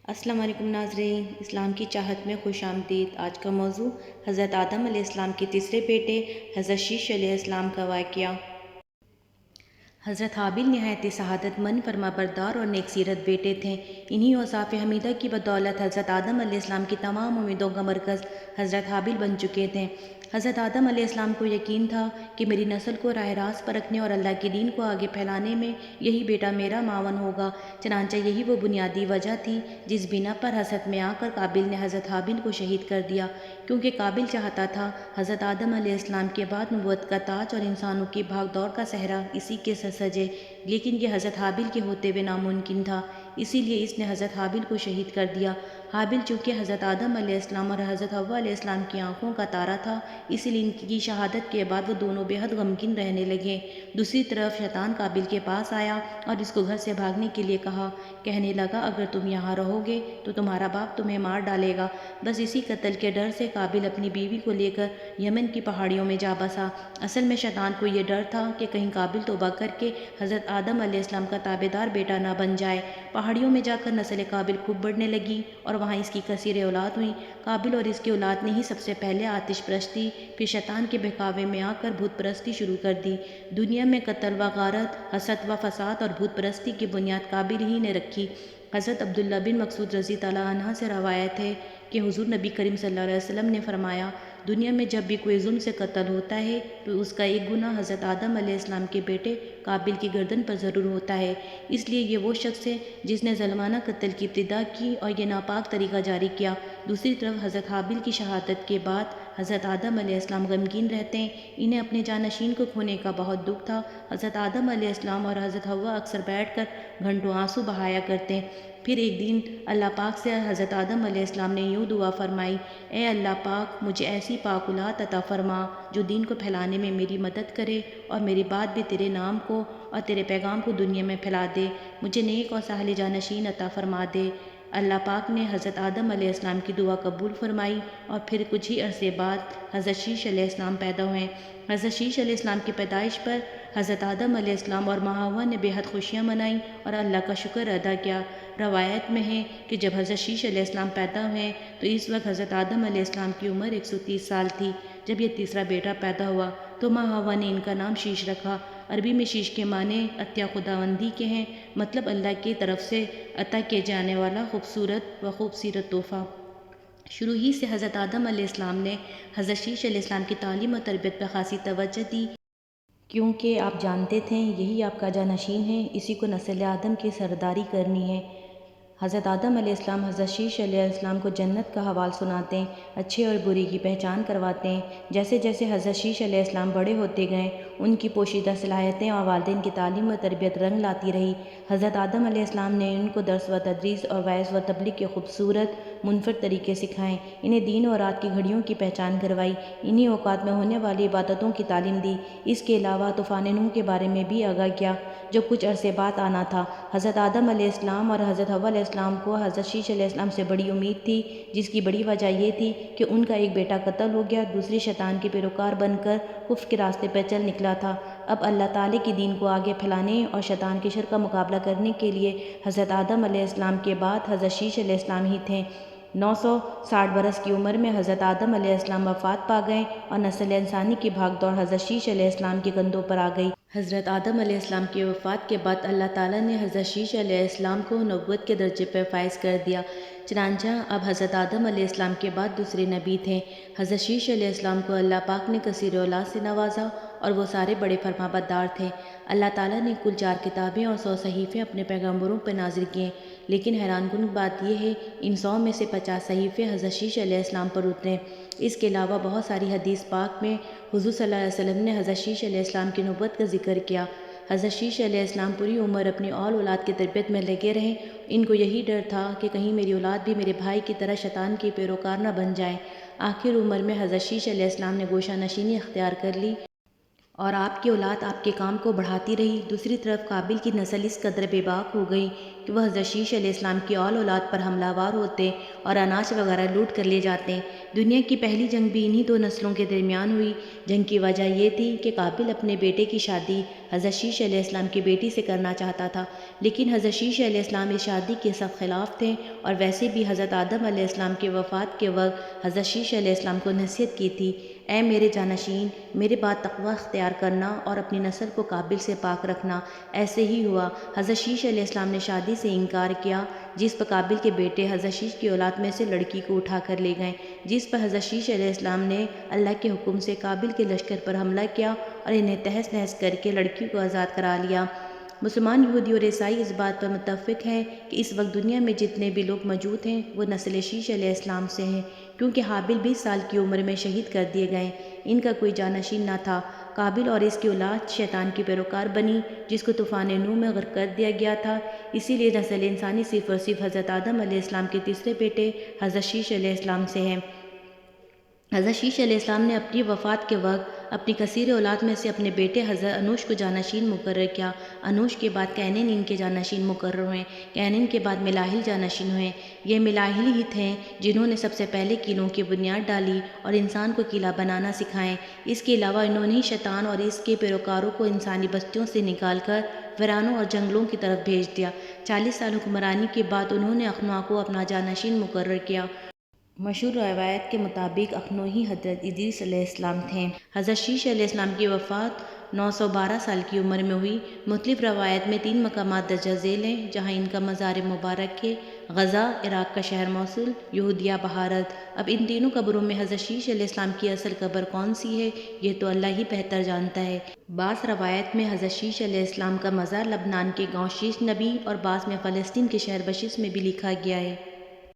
السلام علیکم ناظرین، اسلام کی چاہت میں خوش آمدید۔ آج کا موضوع حضرت آدم علیہ السلام کے تیسرے بیٹے حضرت شیش علیہ السلام کا واقعہ۔ حضرت حابیل نہایت سعادت مند، فرما بردار اور نیک سیرت بیٹے تھے۔ انہی اوصاف حمیدہ کی بدولت حضرت آدم علیہ السلام کی تمام امیدوں کا مرکز حضرت حابیل بن چکے تھے۔ حضرت آدم علیہ السلام کو یقین تھا کہ میری نسل کو راہ راست پر رکھنے اور اللہ کے دین کو آگے پھیلانے میں یہی بیٹا میرا معاون ہوگا۔ چنانچہ یہی وہ بنیادی وجہ تھی جس بنا پر حسد میں آ کر قابیل نے حضرت حابیل کو شہید کر دیا، کیونکہ قابیل چاہتا تھا حضرت آدم علیہ السلام کے بعد نبوت کا تاج اور انسانوں کی بھاگ دوڑ کا صحرا اسی کے سر سجے، لیکن یہ حضرت حابیل کے ہوتے ہوئے ناممکن تھا، اسی لیے اس نے حضرت حابیل کو شہید کر دیا۔ حابیل چونکہ حضرت آدم علیہ السلام اور حضرت حوا علیہ السلام کی آنکھوں کا تارا تھا، اسی لیے ان کی شہادت کے بعد وہ دونوں بے حد غمگین رہنے لگے۔ دوسری طرف شیطان قابیل کے پاس آیا اور اس کو گھر سے بھاگنے کے لیے کہا، کہنے لگا اگر تم یہاں رہو گے تو تمہارا باپ تمہیں مار ڈالے گا۔ بس اسی قتل کے ڈر سے قابیل اپنی بیوی کو لے کر یمن کی پہاڑیوں میں جا بسا۔ اصل میں شیطان کو یہ ڈر تھا کہ کہیں قابیل توبہ کر کے حضرت آدم علیہ السلام کا تابعدار بیٹا نہ بن جائے۔ پہاڑیوں میں جا کر نسل قابیل خوب بڑھنے لگی اور وہاں اس کی کثیر اولاد ہوئی۔ قابیل اور اس کی اولاد نے ہی سب سے پہلے آتش پرستی، پھر شیطان کے بہکاوے میں آ کر بت پرستی شروع کر دی۔ دنیا میں قتل و غارت، حسد و فساد اور بت پرستی کی بنیاد قابیل ہی نے رکھی۔ حضرت عبداللہ بن مسعود رضی اللہ عنہ سے روایت ہے کہ حضور نبی کریم صلی اللہ علیہ وسلم نے فرمایا، دنیا میں جب بھی کوئی ظلم سے قتل ہوتا ہے تو اس کا ایک گناہ حضرت آدم علیہ السلام کے بیٹے قابیل کی گردن پر ضرور ہوتا ہے۔ اس لیے یہ وہ شخص ہے جس نے ظالمانہ قتل کی ابتدا کی اور یہ ناپاک طریقہ جاری کیا۔ دوسری طرف حضرت حابیل کی شہادت کے بعد حضرت آدم علیہ السلام غمگین رہتے ہیں۔ انہیں اپنے جانشین کو کھونے کا بہت دکھ تھا۔ حضرت آدم علیہ السلام اور حضرت حوا اکثر بیٹھ کر گھنٹوں آنسو بہایا کرتے۔ پھر ایک دن اللہ پاک سے حضرت آدم علیہ السلام نے یوں دعا فرمائی، اے اللہ پاک، مجھے ایسی پاک اولاد عطا فرما جو دین کو پھیلانے میں میری مدد کرے اور میرے بعد بھی تیرے نام کو اور تیرے پیغام کو دنیا میں پھیلا دے۔ مجھے نیک اور صالح جانشین عطا فرما دے۔ اللہ پاک نے حضرت آدم علیہ السلام کی دعا قبول فرمائی اور پھر کچھ ہی عرصے بعد حضرت شیش علیہ السلام پیدا ہوئے۔ حضرت شیش علیہ السلام کی پیدائش پر حضرت آدم علیہ السلام اور ماں حوا نے بے حد خوشیاں منائیں اور اللہ کا شکر ادا کیا۔ روایت میں ہے کہ جب حضرت شیش علیہ السلام پیدا ہوئے تو اس وقت حضرت آدم علیہ السلام کی عمر 130 سال تھی۔ جب یہ تیسرا بیٹا پیدا ہوا تو ماں حوا نے ان کا نام شیش رکھا۔ عربی میں شیش کے معنی عطیہ خداوندی کے ہیں، مطلب اللہ کی طرف سے عطا کیے جانے والا خوبصورت و خوبصورت تحفہ۔ شروع ہی سے حضرت آدم علیہ السلام نے حضرت شیش علیہ السلام کی تعلیم و تربیت پر خاصی توجہ دی، کیونکہ آپ جانتے تھے یہی آپ کا جانشین ہے، اسی کو نسل آدم کی سرداری کرنی ہے۔ حضرت آدم علیہ السلام حضرت شیش علیہ السلام کو جنت کا حوال سناتے ہیں، اچھے اور برے کی پہچان کرواتے ہیں۔ جیسے جیسے حضرت شیش علیہ السلام بڑے ہوتے گئے، ان کی پوشیدہ صلاحیتیں اور والدین کی تعلیم و تربیت رنگ لاتی رہی۔ حضرت آدم علیہ السلام نے ان کو درس و تدریس اور وعظ و تبلیغ کے خوبصورت منفرد طریقے سکھائے، انہیں دین اور رات کی گھڑیوں کی پہچان کروائی، انہی اوقات میں ہونے والی عبادتوں کی تعلیم دی۔ اس کے علاوہ طوفان نوح کے بارے میں بھی آگاہ کیا جو کچھ عرصے بعد آنا تھا۔ حضرت آدم علیہ السلام اور حضرت حوا علیہ السلام کو حضرت شیش علیہ السلام سے بڑی امید تھی، جس کی بڑی وجہ یہ تھی کہ ان کا ایک بیٹا قتل ہو گیا، دوسری شیطان کے پیروکار بن کر کفر کے راستے پر چل نکلا تھا۔ اب اللہ تعالیٰ کی دین کو آگے پھیلانے اور شیطان کے شر کا مقابلہ کرنے کے لیے حضرت آدم علیہ السلام کے بعد حضرت شیش علیہ السلام ہی تھے۔ 960 برس کی عمر میں حضرت آدم علیہ السلام وفات پا گئے اور نسل انسانی کی بھاگ دوڑ حضرت شیش علیہ السلام کے کندھوں پر آ گئی۔ حضرت آدم علیہ السلام کی وفات کے بعد اللہ تعالیٰ نے حضرت شیش علیہ السلام کو نبوت کے درجے پر فائز کر دیا، چنانچہ اب حضرت آدم علیہ السلام کے بعد دوسرے نبی تھے۔ حضرت شیش علیہ السلام کو اللہ پاک نے کثیر اولاد سے نوازا اور وہ سارے بڑے فرمانبردار تھے۔ اللہ تعالیٰ نے کل 4 کتابیں اور 100 صحیفے اپنے پیغمبروں پر نازل کیے، لیکن حیران کن بات یہ ہے ان 100 میں سے 50 صحیفے حضرت شیش علیہ السلام پر اترے۔ اس کے علاوہ بہت ساری حدیث پاک میں حضور صلی اللہ علیہ وسلم نے حضرت شیش علیہ السلام کی نبوت کا ذکر کیا۔ حضرت شیش علیہ السلام پوری عمر اپنی اولاد کی تربیت میں لگے رہے۔ ان کو یہی ڈر تھا کہ کہیں میری اولاد بھی میرے بھائی کی طرح شیطان کی پیروکار نہ بن جائے۔ آخر عمر میں حضرت شیش علیہ السلام نے گوشہ نشینی اختیار کر لی اور آپ کی اولاد آپ کے کام کو بڑھاتی رہی۔ دوسری طرف قابل کی نسل اس قدر بے باک ہو گئی کہ وہ حضرت شیش علیہ السلام کی اولاد پر حملہ ور ہوتے اور اناج وغیرہ لوٹ کر لے جاتے۔ دنیا کی پہلی جنگ بھی انہی دو نسلوں کے درمیان ہوئی۔ جنگ کی وجہ یہ تھی کہ قابل اپنے بیٹے کی شادی حضرت شیش علیہ السلام کی بیٹی سے کرنا چاہتا تھا، لیکن حضرت شیش علیہ السلام اس شادی کے سخت خلاف تھے، اور ویسے بھی حضرت آدم علیہ السلام کی وفات کے وقت حضرت شیش علیہ السلام کو نصیحت کی تھی، اے میرے جانشین، میرے بعد تقوی اختیار کرنا اور اپنی نسل کو قابل سے پاک رکھنا۔ ایسے ہی ہوا۔ حضرت شیش علیہ السلام نے شادی سے انکار کیا، جس پر قابل کے بیٹے حضرت شیش کی اولاد میں سے لڑکی کو اٹھا کر لے گئے، جس پر حضرت شیش علیہ السلام نے اللہ کے حکم سے قابل کے لشکر پر حملہ کیا اور انہیں تہس نہس کر کے لڑکی کو آزاد کرا لیا۔ مسلمان، یہودی اور عیسائی اس بات پر متفق ہیں کہ اس وقت دنیا میں جتنے بھی لوگ موجود ہیں وہ نسل شیش علیہ السلام سے ہیں، کیونکہ حابل 20 سال کی عمر میں شہید کر دیے گئے۔ ان کا کوئی جانشین نہ تھا۔ قابل اور اس کی اولاد شیطان کی پیروکار بنی، جس کو طوفان نوح میں غرق کر دیا گیا تھا۔ اسی لیے نسل انسانی صرف اور صرف حضرت آدم علیہ السلام کے تیسرے بیٹے حضرت شیش علیہ السلام سے ہے۔ حضرت شیش علیہ السلام نے اپنی وفات کے وقت اپنی کثیر اولاد میں سے اپنے بیٹے حضرت انوش کو جانشین مقرر کیا۔ انوش کے بعد کینن ان کے جانشین مقرر ہوئے۔ کینن کے بعد ملاحل جانشین ہوئے۔ یہ ملاحل ہی تھے جنہوں نے سب سے پہلے قلعوں کی بنیاد ڈالی اور انسان کو قلعہ بنانا سکھائے۔ اس کے علاوہ انہوں نے شیطان اور اس کے پیروکاروں کو انسانی بستیوں سے نکال کر ویرانوں اور جنگلوں کی طرف بھیج دیا۔ 40 سال حکمرانی کے بعد انہوں نے اخنوع کو اپنا جانشین مقرر کیا۔ مشہور روایت کے مطابق اخنوع ہی حضرت ادریس علیہ السلام تھے۔ حضرت شیش علیہ السلام کی وفات 912 سال کی عمر میں ہوئی۔ مختلف روایت میں 3 مقامات درجہ ذیل ہیں جہاں ان کا مزار مبارک ہے: غزہ، عراق کا شہر موصل، یہودیہ بحارت۔ اب ان تینوں قبروں میں حضرت شیش علیہ السلام کی اصل قبر کون سی ہے، یہ تو اللہ ہی بہتر جانتا ہے۔ بعض روایت میں حضرت شیش علیہ السلام کا مزار لبنان کے گاؤں شیش نبی اور بعض میں فلسطین کے شہر بشیش میں بھی لکھا گیا ہے۔